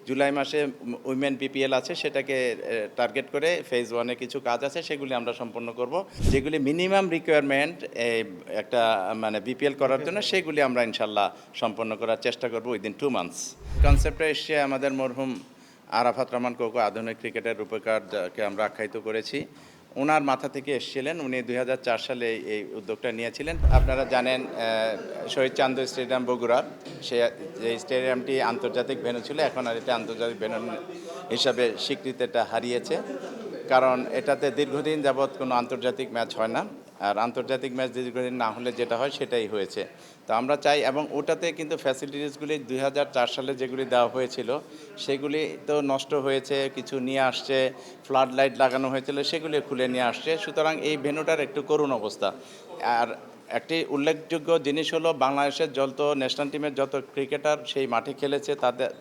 জুলাই মাসে women BPL আছে, সেটাকে টার্গেট করে ফেজ 1-এ কিছু কাজ আছে, সেগুলি আমরা সম্পন্ন করব। যেগুলি মিনিমাম রিকোয়ারমেন্ট একটা মানে বিপিএল করার জন্য, সেগুলি আমরা ইনশাল্লাহ সম্পন্ন করার চেষ্টা করব উইদিন 2 মান্থস। কনসেপ্টটা এসছে আমাদের মরহুম আরাফাত রহমান কোকো, আধুনিক ক্রিকেটের রূপকার, যাকে আমরা আখ্যায়িত করেছি। ওনার মাথা থেকে এসেছিলেন, উনি 2004 সালে এই উদ্যোগটা নিয়েছিলেন। আপনারা জানেন শহীদ চান্দু স্টেডিয়াম বগুড়ার, সে এই স্টেডিয়ামটি আন্তর্জাতিক ভেন্যু ছিল, এখন আর এটা আন্তর্জাতিক ভেন্যু হিসাবে স্বীকৃতিটা হারিয়েছে। কারণ এটাতে দীর্ঘদিন যাবৎ কোনো আন্তর্জাতিক ম্যাচ হয় না, আর আন্তর্জাতিক ম্যাচ দীর্ঘদিন না হলে যেটা হয় সেটাই হয়েছে। তো আমরা চাই, এবং ওটাতে কিন্তু ফ্যাসিলিটিসগুলি 2004 সালে যেগুলি দেওয়া হয়েছিল সেগুলি তো নষ্ট হয়েছে, কিছু নিয়ে আসছে, ফ্লাড লাইট লাগানো হয়েছিল, সেগুলি খুলে নিয়ে আসছে। সুতরাং এই ভেন্যুটার একটু করুণ অবস্থা। আর একটি উল্লেখযোগ্য জিনিস হলো, বাংলাদেশের যত ন্যাশনাল টিমের যত ক্রিকেটার সেই মাঠে খেলেছে,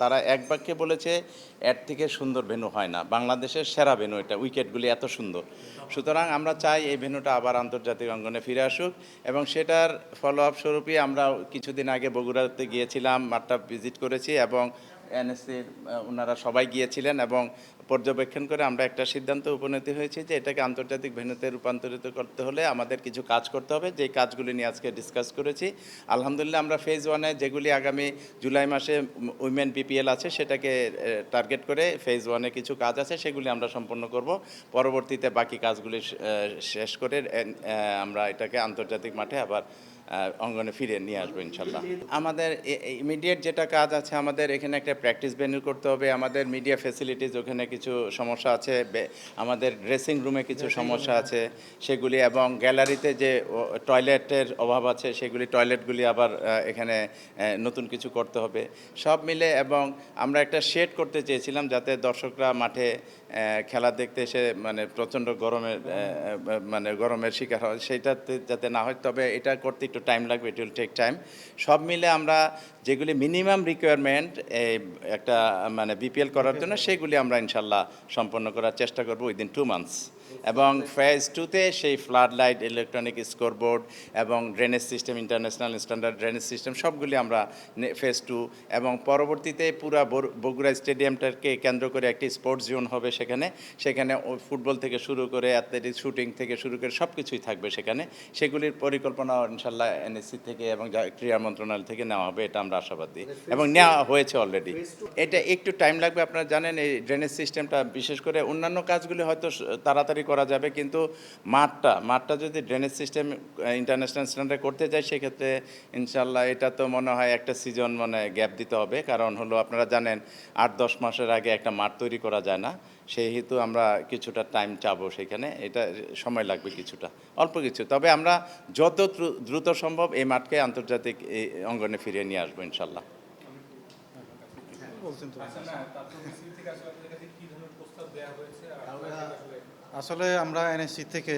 তারা এক বাক্যে বলেছে এর থেকে সুন্দর ভেন্যু হয় না, বাংলাদেশের সেরা ভেন্যু এটা, উইকেটগুলি এত সুন্দর। সুতরাং আমরা চাই এই ভেন্যুটা আবার আন্তর্জাতিক অঙ্গনে ফিরে আসুক, এবং সেটার ফলো আপ স্বরূপই আমরা কিছুদিন আগে বগুড়াতে গিয়েছিলাম, মাঠটা ভিজিট করেছি, এবং এনএসসির ওনারা সবাই গিয়েছিলেন, এবং পর্যবেক্ষণ করে আমরা একটা সিদ্ধান্ত উপনীত হয়েছি যে এটাকে আন্তর্জাতিক ভেন্যুতে রূপান্তরিত করতে হলে আমাদের কিছু কাজ করতে হবে, যেই কাজগুলি নিয়ে আজকে ডিসকাস করেছি। আলহামদুলিল্লাহ আমরা ফেজ 1-এ যেগুলি আগামী জুলাই মাসে উইমেন বিপিএল আছে, সেটাকে টার্গেট করে ফেজ 1-এ কিছু কাজ আছে, সেগুলি আমরা সম্পন্ন করব। পরবর্তীতে বাকি কাজগুলি শেষ করে আমরা এটাকে আন্তর্জাতিক মাঠে আবার অঙ্গনে ফিরে নিয়ে আসবো ইনশাল্লাহ। আমাদের ইমিডিয়েট যেটা কাজ আছে, আমাদের এখানে একটা প্র্যাকটিস ভেন্যু করতে হবে, আমাদের মিডিয়া ফ্যাসিলিটিস ওখানে কিছু সমস্যা আছে, আমাদের ড্রেসিং রুমে কিছু সমস্যা আছে সেগুলি, এবং গ্যালারিতে যে টয়লেটের অভাব আছে সেগুলি, টয়লেটগুলি আবার এখানে নতুন কিছু করতে হবে সব মিলে। এবং আমরা একটা শেড করতে চেয়েছিলাম যাতে দর্শকরা মাঠে খেলা দেখতে এসে মানে প্রচণ্ড গরমের শিকার হয়, সেইটাতে যাতে না হয়। তবে এটা করতে একটু টাইম লাগবে, ইট উইল টেক টাইম। সব মিলে আমরা যেগুলি মিনিমাম রিকোয়ারমেন্ট একটা মানে বিপিএল করার জন্য, সেগুলি আমরা ইনশাল্লাহ সম্পন্ন করার চেষ্টা করব উইদিন 2 মান্থস। এবং ফেজ 2-তে সেই ফ্লাড লাইট, ইলেকট্রনিক স্কোরবোর্ড এবং drainage system, international standard drainage system, সবগুলি আমরা ফেজ 2, এবং পরবর্তীতে পুরা বগুড়া স্টেডিয়ামটাকে কেন্দ্র করে একটি স্পোর্টস জোন হবে সেখানে। সেখানে ফুটবল থেকে শুরু করে অ্যাথলেটিক্স, শুটিং থেকে শুরু করে সব কিছুই থাকবে সেখানে। সেগুলির পরিকল্পনা ইনশাল্লাহ এনএসসি থেকে এবং ক্রীড়া মন্ত্রণালয় থেকে নেওয়া হবে, এটা আমরা আশাবাদী, এবং নেওয়া হয়েছে অলরেডি। এটা একটু টাইম লাগবে। আপনারা জানেন এই ড্রেনেজ সিস্টেমটা, বিশেষ করে অন্যান্য কাজগুলি হয়তো তাড়াতাড়ি করা যাবে, কিন্তু মাঠটা যদি ড্রেনেজ সিস্টেম ইন্টারন্যাশনাল স্ট্যান্ডার্ড করতে চাই, সেক্ষেত্রে ইনশাল্লাহ এটা তো মনে হয় একটা সিজন গ্যাপ দিতে হবে। কারণ হলো আপনারা জানেন 8-10 মাসের আগে একটা মাঠ তৈরি করা যায় না, সেই হেতু আমরা কিছুটা টাইম চাবো সেখানে, এটা সময় লাগবে কিছুটা, অল্প কিছু। তবে আমরা যত দ্রুত সম্ভব এই মাঠকে আন্তর্জাতিক অঙ্গনে ফিরিয়ে নিয়ে আসবো ইনশাল্লাহ। আসলে আমরা এনএসসি থেকে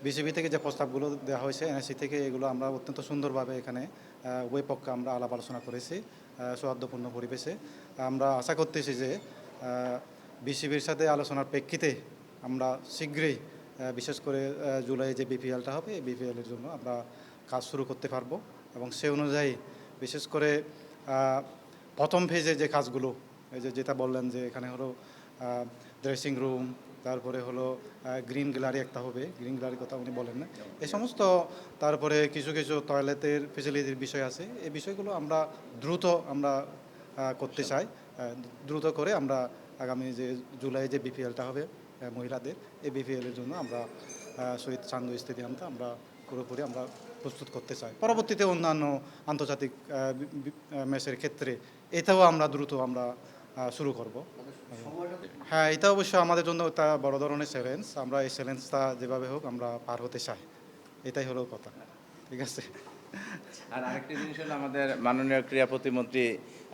বিসিবি থেকে যে প্রস্তাবগুলো দেওয়া হয়েছে, এনএসসি থেকে এগুলো আমরা অত্যন্ত সুন্দরভাবে এখানে উভয় পক্ষে আমরা আলাপ আলোচনা করেছি সৌহার্দ্যপূর্ণ পরিবেশে। আমরা আশা করতেছি যে বিসিবির সাথে আলোচনার প্রেক্ষিতে আমরা শীঘ্রই বিশেষ করে জুলাই যে বিপিএলটা হবে, এই বিপিএলের জন্য আমরা কাজ শুরু করতে পারবো। এবং সে অনুযায়ী বিশেষ করে প্রথম ফেজে যে কাজগুলো, এই যেটা বললেন যে এখানে হলো ড্রেসিং রুম, তারপরে হলো গ্রিন গ্যালারি একটা হবে, গ্রিন গ্যালারির কথা উনি বলেন না, এই সমস্ত, তারপরে কিছু কিছু টয়লেটের ফেসিলিটির বিষয় আছে, এই বিষয়গুলো আমরা দ্রুত করতে চাই। দ্রুত করে আমরা আগামী যে জুলাই যে বিপিএলটা হবে মহিলাদের, এই বিপিএলের জন্য আমরা শহীদ চান্দু স্টেডিয়ামটা আমরা পুরোপুরি আমরা প্রস্তুত করতে চাই। পরবর্তীতে অন্যান্য আন্তর্জাতিক ম্যাচের ক্ষেত্রে এটাও আমরা দ্রুত শুরু করব। হ্যাঁ, এটা অবশ্যই আমাদের জন্য একটা বড় ধরনের চ্যালেঞ্জ। আমরা এই চ্যালেঞ্জটা যেভাবে হোক আমরা পার হতে চাই, এটাই হলো কথা। ঠিক আছে। আর আরেকটি জিনিস হলো, আমাদের মাননীয় ক্রীড়া প্রতিমন্ত্রী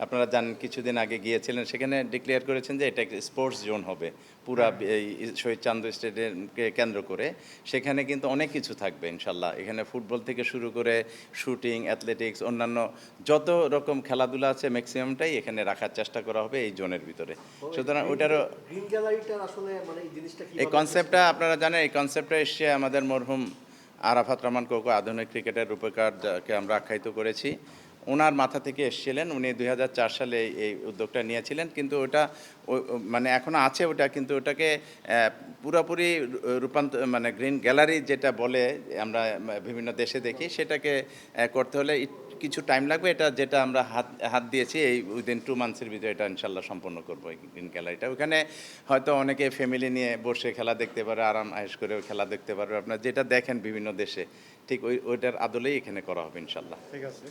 আপনারা জানেন কিছুদিন আগে গিয়েছিলেন, সেখানে ডিক্লেয়ার করেছেন যে এটা একটি স্পোর্টস জোন হবে পুরা এই শহীদ চান্দু স্টেডিয়ামকে কেন্দ্র করে। সেখানে কিন্তু অনেক কিছু থাকবে ইনশাল্লাহ, এখানে ফুটবল থেকে শুরু করে শুটিং, অ্যাথলেটিক্স, অন্যান্য যত রকম খেলাধুলা আছে ম্যাক্সিমামটাই এখানে রাখার চেষ্টা করা হবে এই জোনের ভিতরে। সুতরাং ওইটারও এই কনসেপ্টটা আপনারা জানেন, এই কনসেপ্টটা এসছে আমাদের মরহুম আরাফাত রহমান কোকো, আধুনিক ক্রিকেটের রূপকার, যাকে আমরা আখ্যায়িত করেছি। ওনার মাথা থেকে এসেছিলেন। উনি 2004 সালে এই উদ্যোগটা নিয়েছিলেন, কিন্তু ওটা মানে এখনও আছে ওটা, কিন্তু ওটাকে পুরোপুরি মানে গ্রিন গ্যালারি যেটা বলে আমরা বিভিন্ন দেশে দেখি, সেটাকে করতে হলে কিছু টাইম লাগবে। এটা যেটা আমরা হাত দিয়েছি এই উইদিন 2 মান্থসের ভিতরে এটা ইনশাল্লাহ সম্পন্ন করবো এই গ্রিন গ্যালারিটা। ওখানে হয়তো অনেকে ফ্যামিলি নিয়ে বসে খেলা দেখতে পারে, আরাম আয়েশ করে খেলা দেখতে পারবে। আপনারা যেটা দেখেন বিভিন্ন দেশে, ঠিক ওইটার আদলেই এখানে করা হবে ইনশাল্লাহ। ঠিক আছে।